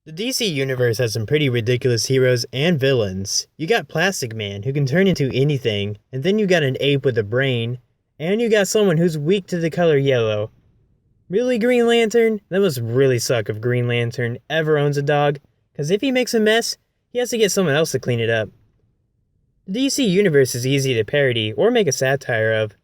The DC universe has some pretty ridiculous heroes and villains. You got Plastic Man, who can turn into anything, and then you got an ape with a brain, and you got someone who's weak to the color yellow. Really, Green Lantern? That must really suck if Green Lantern ever owns a dog, because if he makes a mess, he has to get someone else to clean it up. The DC universe is easy to parody or make a satire of.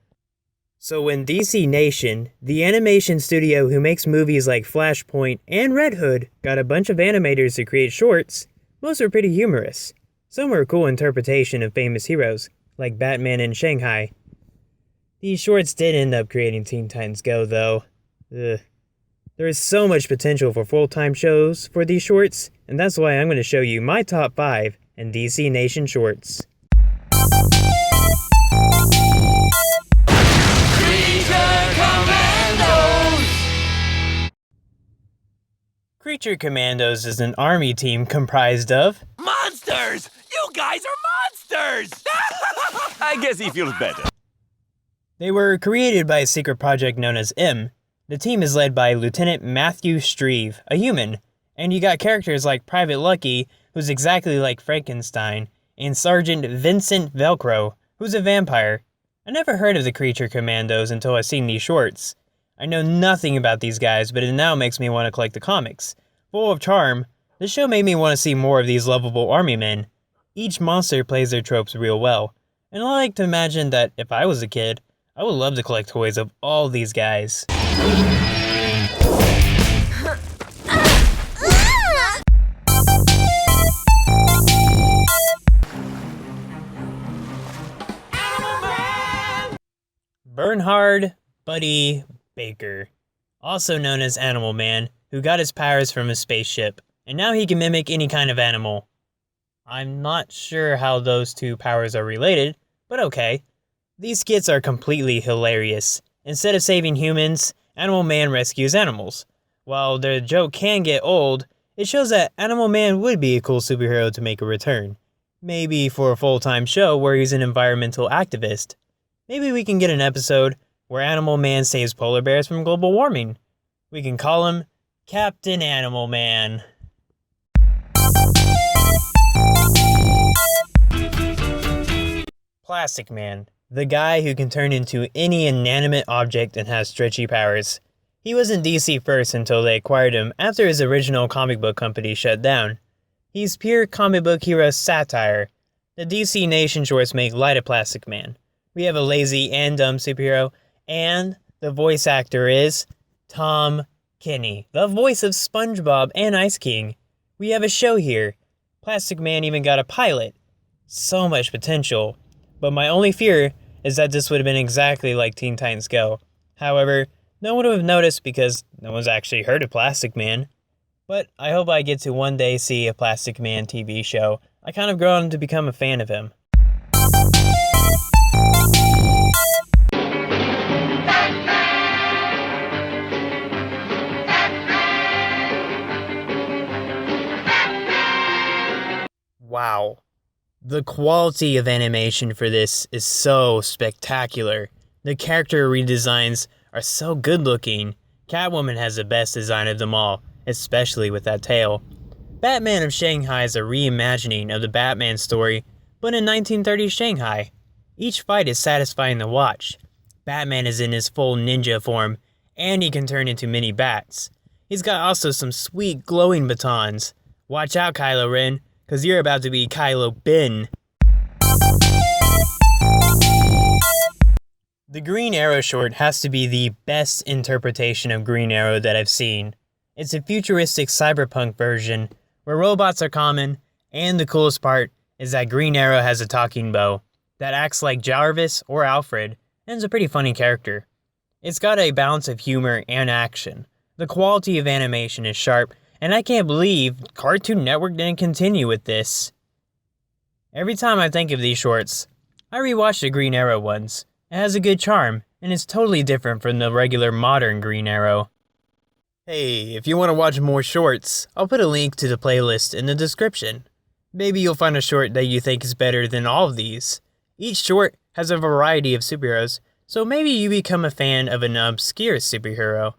So when DC Nation, the animation studio who makes movies like Flashpoint and Red Hood, got a bunch of animators to create shorts, most are pretty humorous. Some were a cool interpretation of famous heroes, like Batman in Shanghai. These shorts did end up creating Teen Titans Go, though. There is so much potential for full-time shows for these shorts, and that's why I'm going to show you my top 5 in DC Nation shorts. Creature Commandos is an army team comprised of monsters! You guys are monsters! I guess he feels better. They were created by a secret project known as M. The team is led by Lieutenant Matthew Streve, a human, and you got characters like Private Lucky, who's exactly like Frankenstein, and Sergeant Vincent Velcro, who's a vampire. I never heard of the Creature Commandos until I seen these shorts. I know nothing about these guys, but it now makes me want to collect the comics. Full of charm, the show made me want to see more of these lovable army men. Each monster plays their tropes real well, and I like to imagine that if I was a kid, I would love to collect toys of all these guys. Bernhard Buddy Baker, also known as Animal Man, who got his powers from a spaceship, and now he can mimic any kind of animal. I'm not sure how those two powers are related, but okay. These skits are completely hilarious. Instead of saving humans, Animal Man rescues animals. While the joke can get old, it shows that Animal Man would be a cool superhero to make a return. Maybe for a full-time show where he's an environmental activist. Maybe we can get an episode where Animal Man saves polar bears from global warming. We can call him Captain Animal Man. Plastic Man, the guy who can turn into any inanimate object and has stretchy powers. He was in DC first until they acquired him after his original comic book company shut down. He's pure comic book hero satire. The DC Nation shorts make light of Plastic Man. We have a lazy and dumb superhero, and the voice actor is Tom Kenny, the voice of SpongeBob and Ice King. We have a show here. Plastic Man even got a pilot. So much potential. But my only fear is that this would have been exactly like Teen Titans Go. However, no one would have noticed because no one's actually heard of Plastic Man. But I hope I get to one day see a Plastic Man TV show. I kind of grown to become a fan of him. Wow. The quality of animation for this is so spectacular. The character redesigns are so good looking. Catwoman has the best design of them all, especially with that tail. Batman of Shanghai is a reimagining of the Batman story, but in 1930s Shanghai. Each fight is satisfying to watch. Batman is in his full ninja form, and he can turn into mini bats. He's got also some sweet glowing batons. Watch out, Kylo Ren, cause you're about to be Kylo Ben. The Green Arrow short has to be the best interpretation of Green Arrow that I've seen. It's a futuristic cyberpunk version where robots are common, and the coolest part is that Green Arrow has a talking bow that acts like Jarvis or Alfred and is a pretty funny character. It's got a balance of humor and action. The quality of animation is sharp, and I can't believe Cartoon Network didn't continue with this. Every time I think of these shorts, I rewatch the Green Arrow ones. It has a good charm, and it's totally different from the regular modern Green Arrow. Hey, if you want to watch more shorts, I'll put a link to the playlist in the description. Maybe you'll find a short that you think is better than all of these. Each short has a variety of superheroes, so maybe you become a fan of an obscure superhero.